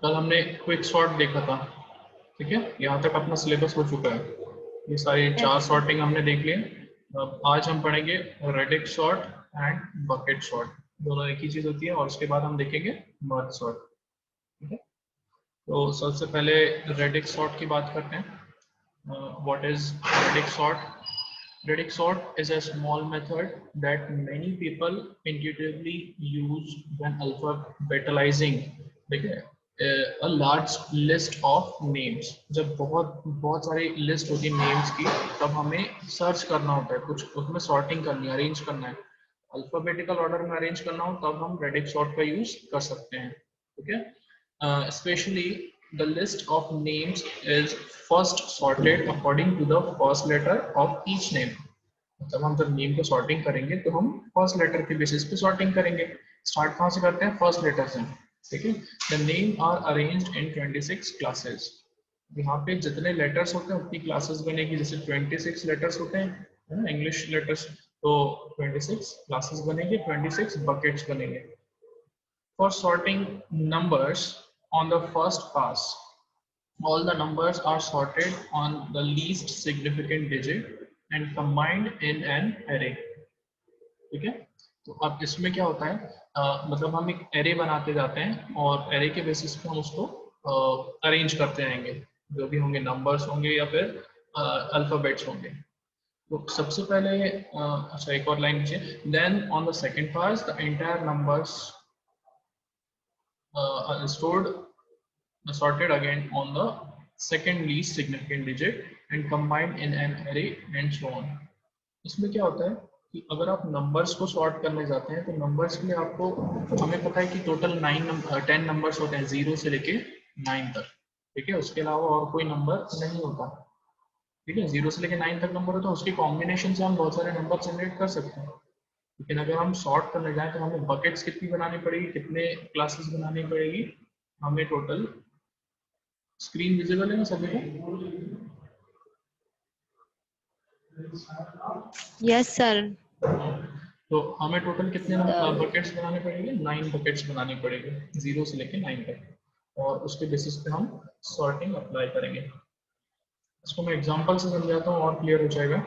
कल हमने quick sort देखा था, ठीक है। यहाँ तक अपना सिलेबस हो चुका है, ये सारी 4 सॉर्टिंग हमने देख लिए। अब आज हम पढ़ेंगे radix sort and bucket sort, दोनों एक ही चीज होती है। और उसके बाद हम देखेंगे मर्ज सॉर्ट, ठीक है। तो सबसे पहले रेडिक्स सॉर्ट की बात करते हैं। What is radix sort? Radix sort is a small method that many people intuitively use when alphabetizing, ठीक है, a large list of names। जब बहुत सारी लिस्ट होती है नेम्स की, तब हमें सर्च करना होता है, कुछ उसमें सॉर्टिंग करनी है, अरेंज करना है, अल्फाबेटिकल ऑर्डर में अरेंज करना हो, तब हम रेडिक्स सॉर्ट का यूज कर सकते हैं, ठीक है। Especially the list of names is first sorted according to the first letter of each name। मतलब हम जब नेम को सॉर्टिंग करेंगे तो हम फर्स्ट लेटर के बेसिस पे सॉर्टिंग करेंगे। स्टार्ट कहाँ से करते हैं? फर्स्ट लेटर से, ठीक है। The name are arranged in 26 classes. यहाँ पे जितने लेटर्स होते हैं उतनी क्लासेस बनेगी। जैसे 26 लेटर्स होते हैं इंग्लिश लेटर्स, तो 26 क्लासेस बनेंगे, 26 बकेट्स बनेंगे। For sorting numbers on the first pass, all the numbers are sorted on the least significant digit and combined in an array, ठीक है। तो अब इसमें क्या होता है, मतलब हम एक एरे बनाते जाते हैं और एरे के बेसिस पे हम उसको अरेंज करते रहेंगे, जो भी होंगे नंबर्स होंगे या फिर अल्फाबेट्स होंगे। तो सबसे पहले अच्छा एक और लाइन नीचे, then on the second pass the entire numbers stored sorted again on the second least significant digit and combined in an array and so on। इसमें क्या होता है कि अगर आप नंबर्स को सॉर्ट करने जाते हैं तो नंबर्स के लिए आपको, हमें पता है कि टोटल 10 नंबर्स होते हैं 0 से लेके 9 तक, ठीक है। उसके अलावा और कोई नंबर नहीं होता, ठीक है। 0 से लेके 9 तक नंबर होता है, उसके कॉम्बिनेशन से हम बहुत सारे नंबर जनरेट कर सकते हैं। लेकिन अगर हम सॉर्ट करने जाएं तो हमें बकेट्स कितनी बनानी पड़ेगी, कितने क्लासेस बनानी पड़ेगी हमें टोटल। स्क्रीन विजिबल है ना सभी को? Yes sir. तो हमें टोटल कितने बकेट्स बनाने पड़ेंगे? 9 बकेट्स बनानी पड़ेगी 0 से लेके 9 तक, और उसके बेसिस पे हम सॉर्टिंग अप्लाई करेंगे। इसको मैं एग्जांपल से समझाता हूँ और क्लियर हो जाएगा।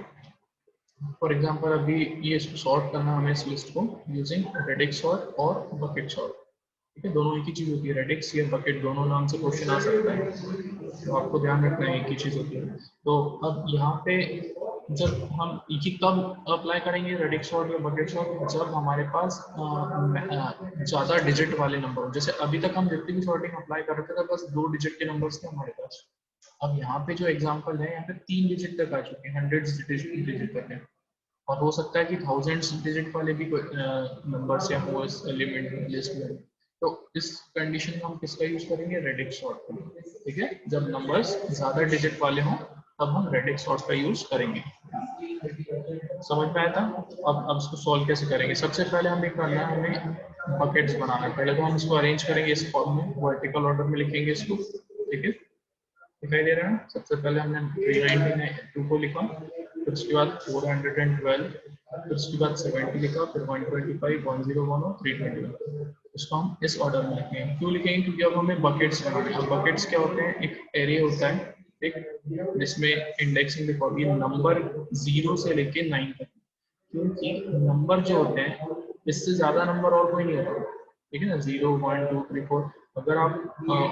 फॉर एग्जांपल अभी ये इसको सॉर्ट करना हमें इस लिस्ट को यूजिंग रेडिक्स सॉर्ट और बकेट सॉर्ट, ठीक है। दोनों एक ही चीज होती है, रेडिक्स या बकेट दोनों नाम से क्वेश्चन आ सकता है, तो आपको ध्यान रखना है एक ही चीज होती है। तो अब यहाँ पे जब हम ये कब अप्लाई करेंगे रेडिक्स सॉर्ट या बकेट सॉर्ट? जब हमारे पास ज्यादा डिजिट वाले नंबर हो। जैसे अभी तक हम जितनी भी सॉर्टिंग अप्लाई कर रहे थे तो बस 2 डिजिट के नंबर्स थे हमारे पास। अब यहाँ पे जो एग्जांपल है, यहाँ पे 3 डिजिट तक आ चुके हैं, 100 डिजिट तक है, और हो सकता है कि थाउजेंड्स डिजिट वाले भी नंबर्स या हो इस एलिमेंट लिस्ट में। तो इस कंडीशन में हम किसका यूज करेंगे? रेडिक्स सॉर्ट का, ठीक है। जब नंबर्स ज्यादा डिजिट वाले हों तब हम रेडिक्स सॉर्ट का यूज करेंगे। समझ में आया था? अब इसको सॉल्व कैसे करेंगे? सबसे पहले हमें करना है, हमें बकेट्स बनाना है। पहले तो हम इसको अरेंज करेंगे इस फॉर्म में, वर्टिकल ऑर्डर में लिखेंगे इसको, ठीक है। दिखाई दे रहा है? सबसे पहले हमने 392 को लिखा, फिर उसके बाद 412, फिर उसके बाद 70 लिखा, फिर 125, 101 और 321। इसको हम इस ऑर्डर में लिखेंगे। क्यों लिखेंगे? क्योंकि अब हमें बकेट्स बनाने हैं। अब बकेट्स क्या होते हैं? एक एरे होता है, एक जिसमें इंडेक्सिंग लिखा होगी नंबर 0 से लेके 9 तक, क्योंकि नंबर जो होते हैं इससे ज्यादा नंबर और कोई नहीं होता, ठीक है ना। 0, 1, 2, 3, 4। अगर आप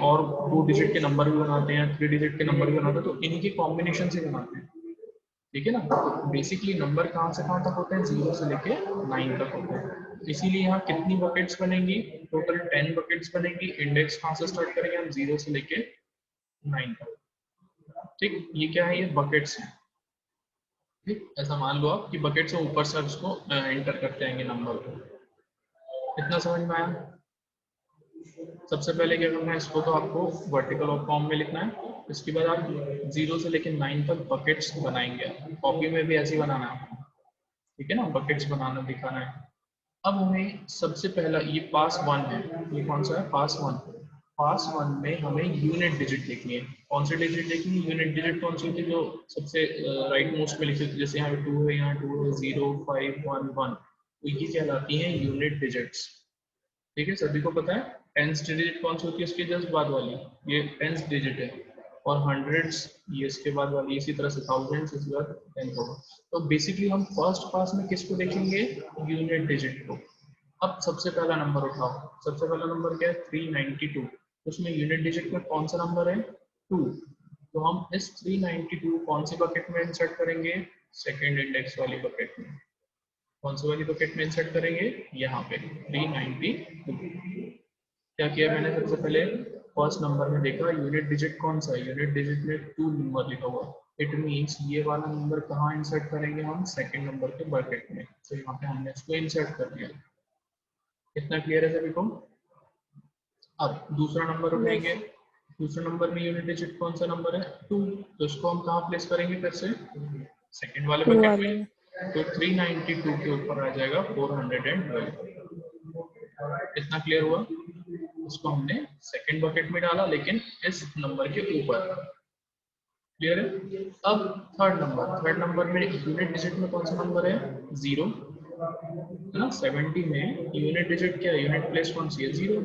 और 2 डिजिट के नंबर भी बनाते हैं, 3 डिजिट के नंबर भी बनाते हैं, तो इन्हीं के कॉम्बिनेशन से बनाते हैं, ठीक है ना। बेसिकली नंबर कहाँ से कहाँ तक होते हैं? 0 से लेके 9 तक होते हैं। इसीलिए यहाँ कितनी बकेट्स बनेंगी? टोटल 10 बकेट्स बनेंगी। इंडेक्स कहाँ से स्टार्ट करेंगे हम? 0 से लेके 9 तक, ठीक। ये क्या है? ये बकेट्स हैं, ठीक। ऐसा मान लो आप कि बकेट से ऊपर से उसको एंटर करते आएंगे नंबर को। इतना समझ में आया? सबसे पहले क्या करना है, इसको तो आपको वर्टिकल और फॉर्म में लिखना है। इसके बाद आप 0 से लेकर 9 तक बकेट्स बनाएंगे। कॉपी में भी ऐसे ही बनाना है आपको, ठीक है ना। बकेट्स बनाना दिखाना है। अब हमें सबसे पहला ये पास 1 है, ये कौन सा है? पास 1। पास 1 में हमें यूनिट डिजिट लिखनी है। कौन सी डिजिट लिखनी है? यूनिट डिजिट कौन सी होती है? जो सबसे राइट मोस्ट में लिखी होती है। जैसे यहाँ 2 है, यहाँ 2 है, 0, 5, 1, 1, तो ये कहलाती है यूनिट डिजिट्स, ठीक है। सभी को पता है टेंस डिजिट कौन सी होती है इसके जस्ट बाद वाली, ये टेंस डिजिट है, और हंड्रेड्स ये इसके बाद वाली, इसी तरह से थाउजेंड्स इसके बाद टेंस होगा। तो बेसिकली हम फर्स्ट पास में किसको देखेंगे, यूनिट डिजिट को। अब सबसे पहला नंबर उठाओ, सबसे पहला नंबर क्या है 392, उसमें यूनिट डिजिट में कौन सा नंबर है 2, तो हम इस 392 कौन सी बकेट में इंसर्ट करेंगे, सेकेंड इंडेक्स वाली बकेट में। कौन सी वाली बकेट में इंसर्ट करेंगे, यहाँ पे 392। क्या किया मैंने, सबसे पहले फर्स्ट नंबर में देखा यूनिट डिजिट कौन सा है, यूनिट डिजिट में 2 नंबर लिखा हुआ, इट मींस ये वाला नंबर कहाँ इंसर्ट करेंगे हम, सेकंड नंबर के बकेट में। तो यहाँ पे हमने इसको इंसर्ट कर दिया। इतना क्लियर है सभी को। अब दूसरा नंबर उठाएंगे, दूसरे नंबर में यूनिट डिजिट कौन सा नंबर है 2, तो इसको हम कहाँ प्लेस करेंगे, फिर से सेकंड वाले बकेट में। तो 392 के ऊपर आ जाएगा 412। इतना क्लियर हुआ। उसको हमने सेकंड बकेट में डाला, लेकिन इस नंबर के ऊपर। क्लियर है। अब थर्ड नंबर में यूनिट डिजिट में कौन सा नंबर है 0, है ना। 70 में यूनिट डिजिट क्या है, यूनिट प्लेस कौन सी है 0।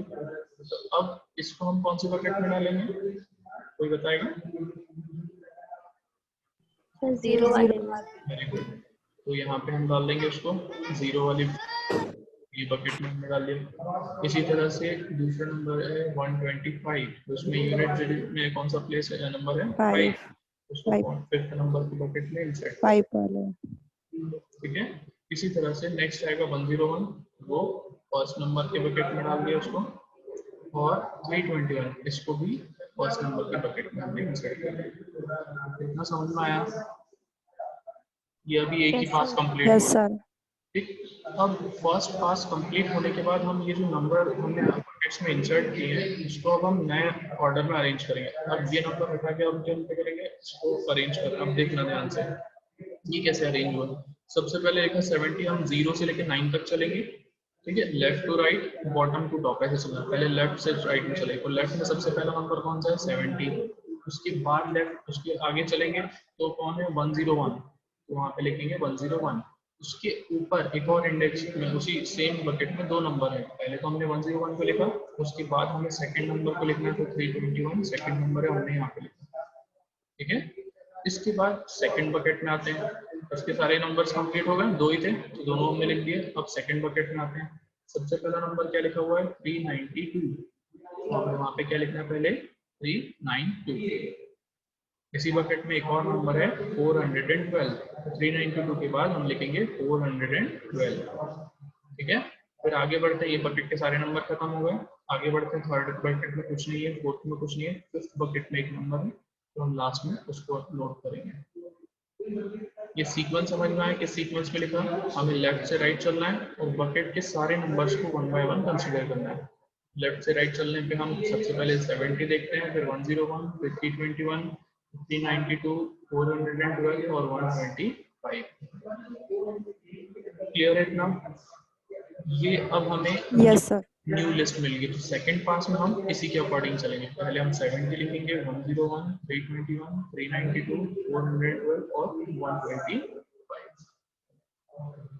तो अब इसको हम कौन सी बकेट में डालेंगे, कोई बताएगा। 0 वाले। Very good. तो यहाँ पे हम डाल देंगे उसको 0 वाली, ये बकेट में हमने डाल दिया। इसी तरह से दूसरा नंबर है 125, उसमें यूनिट डिजिट में कौन सा प्लेस है, नंबर है 5, उसको फिफ्थ नंबर की बकेट में इंसर्ट 5 वाले। ठीक है। इसी तरह से नेक्स्ट आएगा 101, वो फर्स्ट नंबर के बकेट में डाल दिया उसको, और 321 इसको भी फर्स्ट नंबर के बकेट में हमने इंसर्ट कर दिया। इतना समझ में आया। ये अभी एक ही पास कंप्लीट यस सर। ठीक। अब फर्स्ट पास कंप्लीट होने के बाद हम ये जो नंबर हमने बकेट्स में इंसर्ट किए हैं, इसको अब हम नए ऑर्डर में अरेंज करेंगे। अब ये नंबर हटा के अब क्या करेंगे, इसको अरेंज कर। अब देखना ध्यान से ये कैसे अरेंज हुआ। सबसे पहले देखा 70 हम 0 से लेकर 9 तक चलेंगे, ठीक है, left to right bottom to top ऐसे चलना। पहले लेफ्ट से राइट में चलेंगे, तो लेफ्ट में सबसे पहला नंबर कौन सा है 70, उसके बाद लेफ्ट उसके आगे चलेंगे तो कौन है 101, तो वहाँ पे लिखेंगे 101। उसके ऊपर एक और इंडेक्स में उसी सेम बकेट में 2 नंबर है, पहले तो हमने 101 को लिखा, उसके बाद हमें सेकंड नंबर को लिखना है, तो 321 सेकंड नंबर है, हमने यहाँ पे लिखा, ठीक है। इसके बाद सेकंड बकेट में आते हैं, इसके सारे नंबर्स कंप्लीट हो गए, 2 ही थे तो दोनों हमने लिख दिए। अब सेकंड बकेट में आते हैं, सबसे पहला नंबर क्या लिखा हुआ है 392, और वहाँ पे क्या लिखना है पहले 392। इसी बकेट में एक और नंबर है 412, 392 के बाद हम लिखेंगे 412, ठीक है। फिर आगे बढ़ते हैं, ये बकेट के सारे नंबर खत्म हो गए, आगे बढ़ते हैं थर्ड बकेट में कुछ नहीं है, फोर्थ में कुछ नहीं है, फिफ्थ बकेट में एक नंबर है, तो हम लास्ट में उसको नोट करेंगे। ये सीक्वेंस समझ में आया, किस सीक्वेंस में लिखा, हमें लेफ्ट से राइट चलना है और बकेट के सारे नंबर्स को 1 बाय 1 कंसीडर करना है। लेफ्ट से राइट चलने पे हम सबसे पहले 70 देखते हैं, फिर 101, फिर 321, 392, 412 और 125। क्लियर है इतना। ये अब हमें यस सर। न्यू लिस्ट मिल गई, तो सेकंड पास में हम इसी के अकॉर्डिंग चलेंगे। पहले हम 70 लिखेंगे, 101, 321, 392, 412 और 125,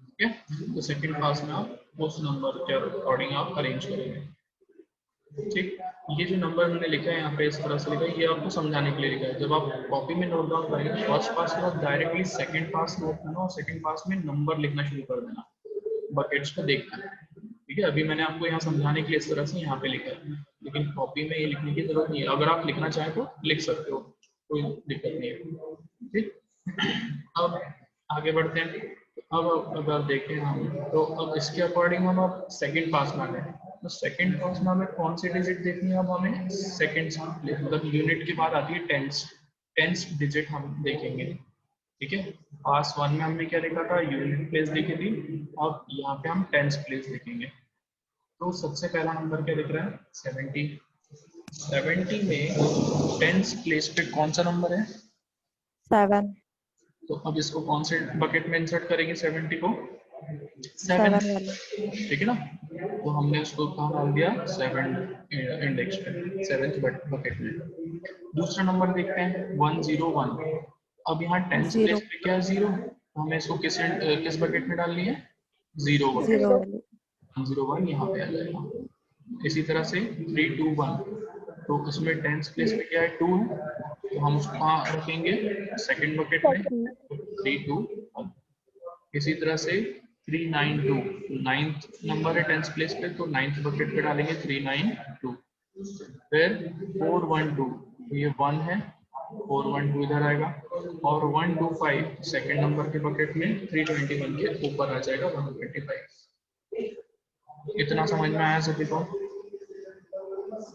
ठीक है। तो सेकंड पास में आप उस नंबर के अकॉर्डिंग आप अरेंज करेंगे, ठीक। ये जो नंबर मैंने लिखा है यहाँ पे इस तरह से लिखा है, ये आपको समझाने के लिए लिखा है। जब आप कॉपी में नोट डाउन करेंगे फर्स्ट पास के बाद डायरेक्टली सेकंड पास नोट करना, और सेकंड पास में नंबर लिखना शुरू कर देना, बकेट्स को देखना है, ठीक है। अभी मैंने आपको यहाँ समझाने के लिए इस तरह से यहाँ पे लिखा है, लेकिन कॉपी में ये लिखने की जरूरत नहीं है। अगर आप लिखना चाहें तो लिख सकते हो, कोई दिक्कत नहीं है, ठीक। अब आगे बढ़ते हैं। अब अगर देखें हम, तो अब इसके अकॉर्डिंग हम अब सेकंड पास में आ गए। तो सेकंड पास में हमें कौन सी डिजिट देखनी है, अब हमें सेकंड मतलब यूनिट के बाद आती है टेंस डिजिट हम देखेंगे, ठीक है। पास 1 में हमने क्या लिखा था, यूनिट प्लेस लिखी थी, और यहाँ पे हम टेंस प्लेस लिखेंगे। तो सबसे पहला नंबर क्या दिख रहा है 70। 70 में टेंस प्लेस पे कौन सा नंबर है 7। तो अब इसको कौन से बकेट में इंसर्ट करेंगे 70 को 7 वाले। ठीक है ना। तो हमने उसको कहाँ डाल दिया 7 इंडेक्स पे, 7th बकेट में। दूसरा नंबर देखते हैं 101। अब यहाँ 10th प्लेस पे क्या है 0, तो हमें इसको किस बकेट में डालनी है 0 बकेट। 101 यहाँ पे आ जाएगा, इसी तरह से 3 2 1, तो उसमें टेंस प्लेस पे क्या है 2 है, तो हम उसको कहाँ रखेंगे सेकंड बकेट में, second, 3 2 1। इसी तरह से 3 9 2, नाइन्थ नंबर है टेंस प्लेस पे, तो नाइन्थ बकेट पे डालेंगे 3 9 2। फिर 4 1 2, ये 1 है, 4 1 2 इधर आएगा, और 1 2 5 सेकंड नंबर के बकेट में 321 के ऊपर आ जाएगा 125। इतना समझ में आया सभी को?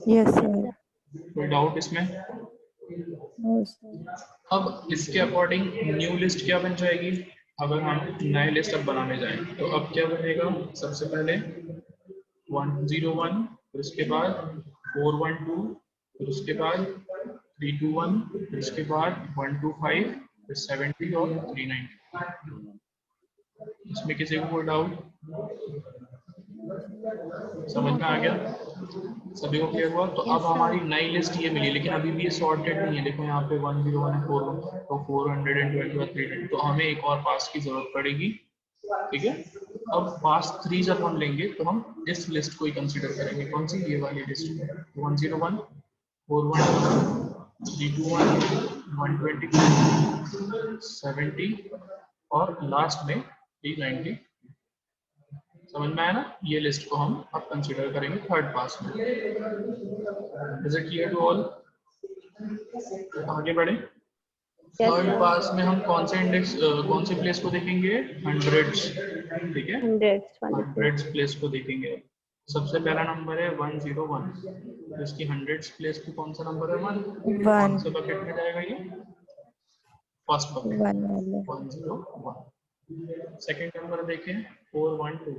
Yes, sir. कोई डाउट इसमें? No, sir. अब इसके अकॉर्डिंग न्यू लिस्ट क्या बन जाएगी? अगर हम नए लिस्ट अब बनाने जाएं तो अब क्या बनेगा? सबसे पहले 101, फिर उसके बाद 412, फिर उसके बाद 321, फिर उसके बाद 125, फिर 70 और 390। इसमें किसी को कोई डाउट? समझ में आ गया? सभी को क्लियर हुआ? तो अब हमारी नई लिस्ट ये मिली, लेकिन अभी भी ये सॉर्टेड नहीं है। देखो यहाँ पे 101 है, 41, तो 420 और 320, तो हमें एक और पास की जरूरत पड़ेगी। ठीक है, अब पास 3 जब हम लेंगे तो हम इस लिस्ट को ही कंसीडर करेंगे। कौन सी? ये वाली लिस्ट, 101, 412, 321, 125, 70 और लास्ट में 390। समझ में आया ना? ये लिस्ट को हम अब कंसीडर करेंगे थर्ड पास में। Is it clear to all? आगे बढ़े। yes थर्ड sir, पास में हम कौन से इंडेक्स, कौन से प्लेस को देखेंगे? हंड्रेड्स। ठीक है, hundreds वाले पे, हंड्रेड्स प्लेस को देखेंगे। सबसे पहला नंबर है 101, तो इसकी हंड्रेड्स प्लेस पे कौन सा नंबर है? 1। कौन 1, से बकेट में जाएगा ये? फर्स्ट बकेट, 1 वाले. 101। सेकंड नंबर देखें 412,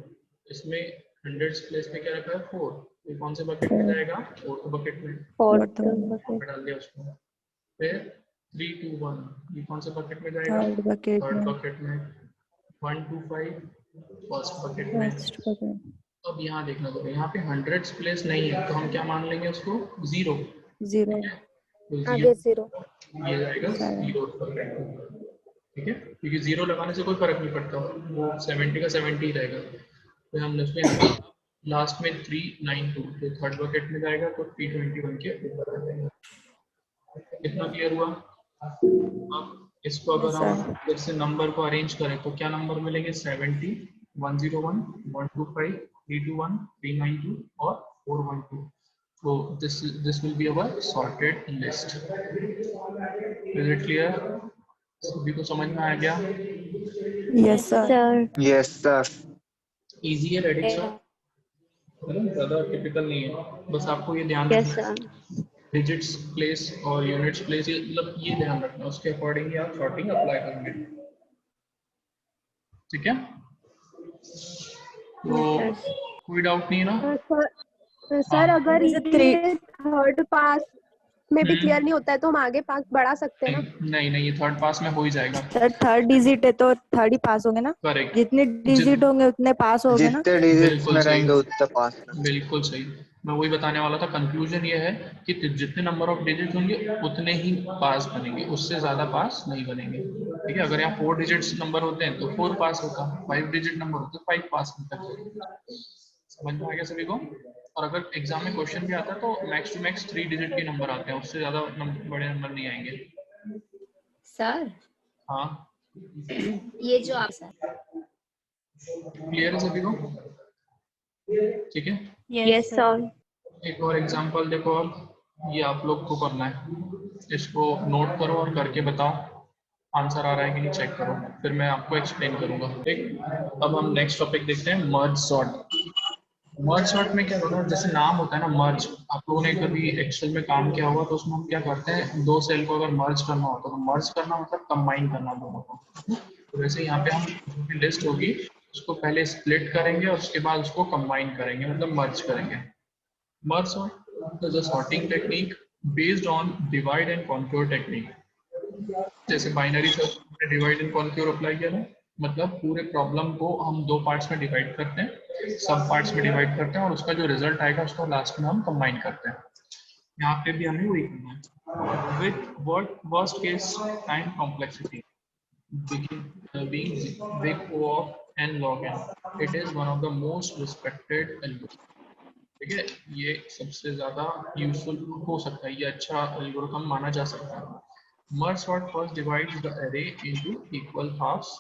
इसमें हंड्रेड्स प्लेस पे क्या रखा है? 4, ये कौन से बकेट में 4, जाएगा? फोर्थ बकेट में, fourth Fourth, bucket, डाल दिया उसको। फिर 321, ये कौन से बकेट में जाएगा? third bucket थर्ड में, बकेट में। 125 फर्स्ट बकेट में। first bucket. अब यहाँ देखना होगा, यहाँ पे हंड्रेड्स प्लेस नहीं है, तो हम क्या मान लेंगे उसको? 0। 0, तो आगे 0 zero, ये जाएगा 7, 0 बकेट में। ठीक है, क्योंकि 0 लगाने से कोई फर्क नहीं पड़ता, वो 70 का 70 ही रहेगा। तो हमने उसमें लास्ट में 392, तो थर्ड बकेट में जाएगा, तो 321 के ऊपर आ जाएगा। कितना क्लियर हुआ? अब इसको अगर yes, हम sir. फिर से नंबर को अरेंज करें तो क्या नंबर मिलेंगे? 70, 101, 125, 321, 392 और 412। तो this will be our sorted list. Is it clear? सभी को समझ में आ गया? Yes, sir. sir, Yes, sir. Easy है रेडिक्स, ज्यादा टिपिकल नहीं है। बस आपको ये ध्यान yes रखना sir, है, डिजिट्स प्लेस और यूनिट्स प्लेस, ये मतलब ये ध्यान रखना, उसके अकॉर्डिंग ही आप सॉर्टिंग अप्लाई करेंगे। ठीक है, तो yes कोई डाउट नहीं है ना? सर हाँ। अगर Is it 3? ये थर्ड पास में भी क्लियर नहीं होता है तो हम आगे पास बढ़ा सकते हैं ना? नहीं, ये थर्ड पास में हो ही जाएगा। सर थर्ड डिजिट है तो थर्ड ही पास होंगे ना? करेक्ट, जितने डिजिट होंगे उतने पास होंगे ना? जितने डिजिट्स बिल्कुल में सही, रहेंगे उतने पास में। बिल्कुल सही। मैं वही बताने वाला था, कंक्लूजन ये है कि जितने नंबर ऑफ डिजिट होंगे उतने ही पास बनेंगे, उससे ज्यादा पास नहीं बनेंगे। ठीक है, अगर यहाँ 4 डिजिट्स नंबर होते हैं तो 4 पास होता, 5 डिजिट नंबर होते तो 5 पास होता। समझ में आ गया सभी को? और अगर एग्जाम में क्वेश्चन भी आता है तो मैक्स टू मैक्स 3 डिजिट के नंबर आते हैं, उससे ज्यादा बड़े नंबर नहीं आएंगे। सर हाँ, ये जो आप सर क्लियर है सभी को? ठीक है, yes sir, एक और एग्जांपल देखो। अब ये आप लोग को करना है, इसको नोट करो और करके बताओ आंसर आ रहा है कि नहीं, चेक करो, फिर मैं आपको एक्सप्लेन करूंगा। ठीक, अब हम नेक्स्ट टॉपिक देखते हैं, मर्ज सॉर्ट। मर्ज सॉर्ट में क्या होगा, जैसे नाम होता है ना मर्ज, आप लोगों ने कभी एक्सेल में काम किया होगा तो उसमें हम क्या करते हैं, 2 सेल को अगर मर्ज करना होता है तो मर्ज करना मतलब कंबाइन करना दोनों को। तो वैसे यहाँ पे हम जो भी लिस्ट होगी उसको पहले स्प्लिट करेंगे और उसके बाद उसको कंबाइन करेंगे, मतलब मर्ज करेंगे। Merge sort is a sorting technique based on divide and conquer technique. जैसे बाइनरी सर्च में डिवाइड एंड कॉन्क्योर अप्लाई किया था, मतलब पूरे प्रॉब्लम को हम 2 पार्ट्स में डिवाइड करते हैं, सब पार्ट्स में डिवाइड करते हैं और उसका जो रिजल्ट आएगा उसको लास्ट में हम कंबाइन करते हैं। यहाँ पे भी हमें वही करना है with worst case time complexity being big O of n log n. It is one of the most respected algorithms. ठीक है, ये सबसे ज्यादा यूजफुल हो सकता है, ये अच्छा एल्गोरिथम माना जा सकता है। Merge sort first divides the array into equal halves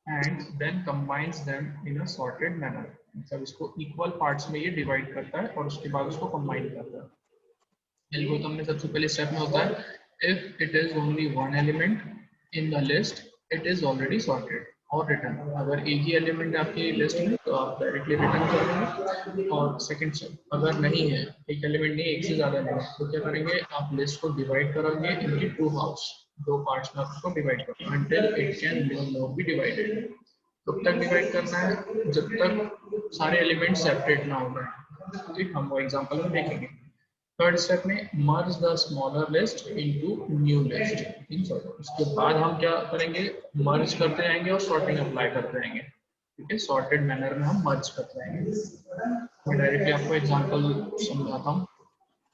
and then combines them in a sorted manner. मतलब इसको इक्वल पार्ट्स में ये डिवाइड करता है और उसके बाद उसको कंबाइन करता है। एल्गोरिथम में सबसे पहले स्टेप में होता है if it is only one element in the list it is already sorted और रिटर्न। अगर एक ही एलिमेंट है आपकी लिस्ट में तो आप डायरेक्टली रिटर्न कर देंगे। और सेकंड स्टेप, अगर नहीं है एक एलिमेंट नहीं, एक से ज्यादा एलिमेंट, तो क्या करेंगे, आप लिस्ट को डिवाइड करेंगे इनकी टू हाफ्स, दो पार्ट्स में आपको डिवाइड करना है until it can no more be divided। कब तक डिवाइड करना है, जब तक सारे एलिमेंट सेपरेट ना हो जाए। ठीक, हम वो एग्जांपल में देखेंगे। थर्ड स्टेप में merge the smaller list into new list in sort. उसके बाद हम क्या करेंगे, मर्ज करते रहेंगे और सॉर्टिंग अप्लाई करते रहेंगे। ठीक है, सॉर्टेड मैनर में हम मर्ज करते रहेंगे। मैं डायरेक्टली आपको एग्जांपल समझाता हूँ।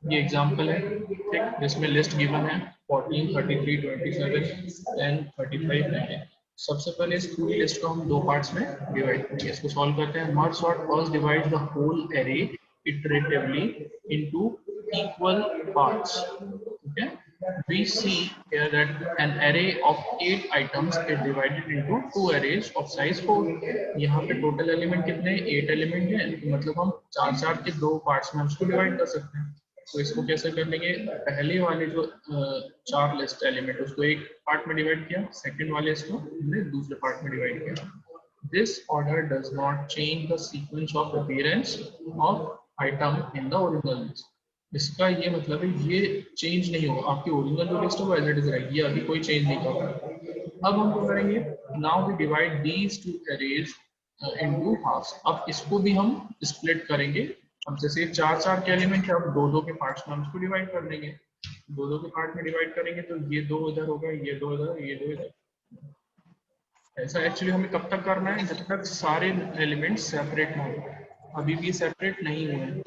ये एग्जांपल है, ठीक, जिसमें लिस्ट गिवन है 14, 33, 27, 10, 35, 19। सबसे पहले इस पूरी लिस्ट को हम दो पार्ट्स में डिवाइड करेंगे। इसको सॉल्व करते हैं। Merge sort first divide the whole array iteratively into equal parts। Okay, we see here that an array of 8 items is divided into two arrays of size 4। यहाँ पे टोटल एलिमेंट कितने हैं, 8 element हैं, मतलब हम चार चार के दो पार्ट्स में उसको डिवाइड कर सकते हैं। तो इसको कैसे कर लेंगे, पहले वाले जो चार लिस्ट एलिमेंट उसको एक पार्ट में डिवाइड किया, सेकंड वाले इसको हमने दूसरे पार्ट में डिवाइड किया। This order does not change the sequence of appearance of item in the original list। इसका ये मतलब है ये चेंज नहीं होगा, आपकी ओरिजिनल जो लिस्ट है वो एज इट इज रहेगी, अभी कोई चेंज नहीं होगा। अब हम क्या करेंगे, now we divide these two arrays into halves. अब इसको भी हम स्प्लिट करेंगे। अब जैसे चार चार के एलिमेंट है, अब दो दो के पार्ट्स में हम इसको डिवाइड कर देंगे। दो दो के पार्ट में डिवाइड करेंगे तो ये दो इधर होगा, ये दो इधर, ये दो इधर। ऐसा एक्चुअली हमें कब तक करना है, जब तक सारे एलिमेंट सेपरेट ना हो। अभी भी सेपरेट नहीं हुए हैं।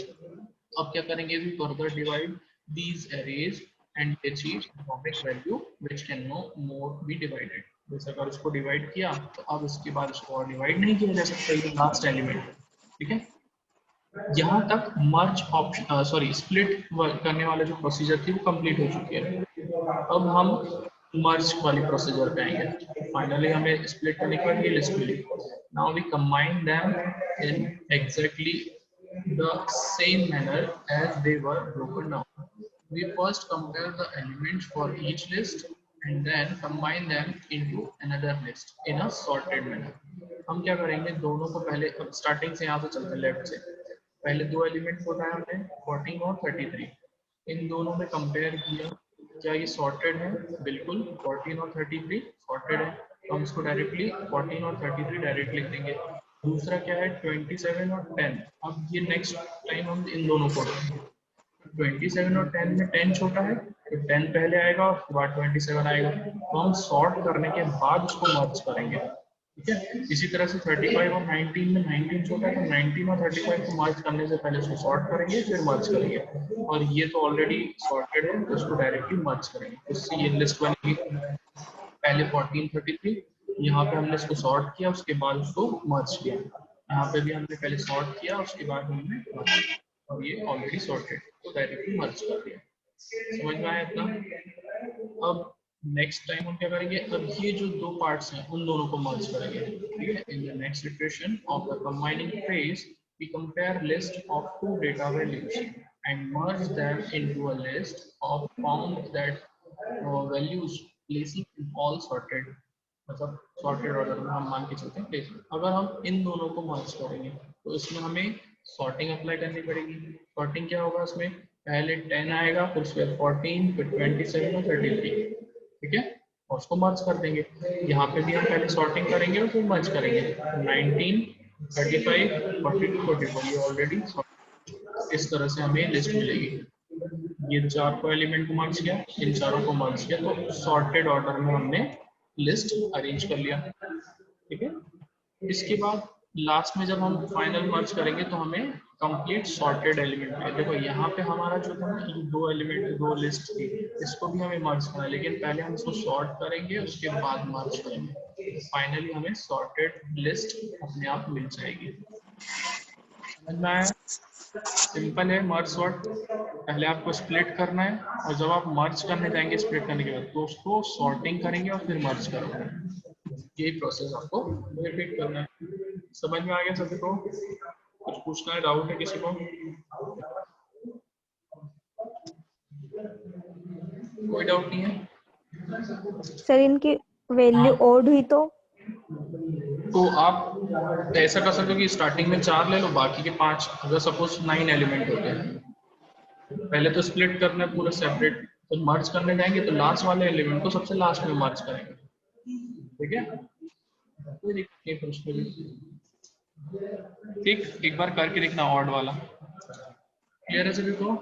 अब क्या करेंगे, we further divide these arrays and achieve atomic value which can no more be divided. जैसे अगर उसको डिवाइड किया तो अब इसके बाद उसको और डिवाइड नहीं किया जा सकता, ये लास्ट एलिमेंट। ठीक है, यहाँ तक मर्ज ऑप्शन सॉरी स्प्लिट करने वाला जो प्रोसीजर थी वो कंप्लीट हो चुकी है। अब हम मर्ज वाली प्रोसीजर पे आएंगे। फाइनली हमें स्प्लिट करने के बाद ये लिस्ट मिली। Now we combine them in exactly the same manner as they were broken down। We first compare the elements for each list and then combine them into another list in a sorted manner। हम क्या करेंगे, दोनों को पहले, अब starting से यहाँ से चलते हैं लेफ्ट से। पहले दो एलिमेंट को उठाया हमने 14 और 33, इन दोनों में कंपेयर किया, क्या ये सॉर्टेड है, बिल्कुल 14 और 33 सॉर्टेड है, तो हम इसको डायरेक्टली 14 और 33 डायरेक्ट लिख देंगे। दूसरा क्या है 27 और 10। अब ये नेक्स्ट टाइम हम इन दोनों को 27 और 10 में 10 छोटा है तो 10 पहले आएगा और उसके बाद 27 आएगा, तो हम सॉर्ट करने के बाद उसको मर्ज करेंगे। ठीक है, इसी तरह से 35 और 19 में 19 छोटा है तो 19 और 35 को मर्ज करने से पहले उसको सॉर्ट करेंगे फिर मर्ज करेंगे, और ये तो ऑलरेडी सॉर्टेड है तो उसको डायरेक्टली मर्ज करेंगे। उससे ये लिस्ट बनेगी, पहले 14 33, यहाँ पे हमने इसको सॉर्ट किया उसके बाद उसको मर्ज किया, यहाँ पे भी हमने पहले सॉर्ट किया उसके बाद हमने मर्ज, और ये ऑलरेडी सॉर्टेड तो डायरेक्टली मर्ज कर दिया। समझ में आया इतना? अब नेक्स्ट टाइम हम क्या करेंगे, अब ये जो दो पार्ट्स हैं उन दोनों को मर्ज करेंगे। ठीक है, in the next iteration of the combining phase we compare list of two data values and merge them into a list of found that values placing in all sorted, मतलब सॉर्टेड ऑर्डर में हम मान के चलते हैं placement. अगर हम इन दोनों को मर्ज करेंगे तो इसमें हमें सॉर्टिंग अप्लाई करनी पड़ेगी। सॉर्टिंग क्या होगा, उसमें पहले 10 आएगा फिर उसके बाद 14 फिर 27 और 33। ठीक है, और उसको मर्ज कर देंगे। यहाँ पे भी हम पहले सॉर्टिंग करेंगे और फिर मर्ज करेंगे। 19 35 42 44 ये ऑलरेडी इस तरह से हमें लिस्ट मिलेगी। ये चार को एलिमेंट को मर्ज किया, इन चारों को मर्ज किया, तो सॉर्टेड ऑर्डर में हमने लिस्ट अरेंज कर लिया। ठीक है, इसके बाद लास्ट में जब हम फाइनल मर्ज करेंगे तो हमें कंप्लीट सॉर्टेड एलिमेंट है। देखो यहाँ पे हमारा जो था ना, ये दो एलिमेंट दो लिस्ट थी, इसको भी हमें मर्ज करना है, लेकिन पहले हम इसको सॉर्ट करेंगे उसके बाद मर्ज करेंगे। फाइनली हमें सॉर्टेड लिस्ट अपने आप मिल जाएगी। समझ में आया? सिंपल है मर्ज सॉर्ट। पहले आपको स्प्लिट करना है और जब आप मर्ज करने जाएंगे स्प्लिट करने के बाद तो उसको सॉर्टिंग करेंगे और फिर मर्ज करोगे। यही प्रोसेस आपको रिपीट करना है। समझ में आ गया सभी को? कुछ पूछना है, डाउट है किसी को? कोई डाउट नहीं है? सर इनकी वैल्यू ओड हुई तो आप ऐसा कर सकते हो कि स्टार्टिंग में 4 ले लो, बाकी के 5, अगर सपोज 9 एलिमेंट होते हैं, पहले तो स्प्लिट करना है पूरा सेपरेट, तो मर्ज करने जाएंगे तो लास्ट वाले एलिमेंट को सबसे लास्ट में मर्ज करेंगे। ठीक है, कोई दिक्कत नहीं है उसमें भी। ठीक, एक बार करके देखना ऑड वाला। क्लियर है सभी को?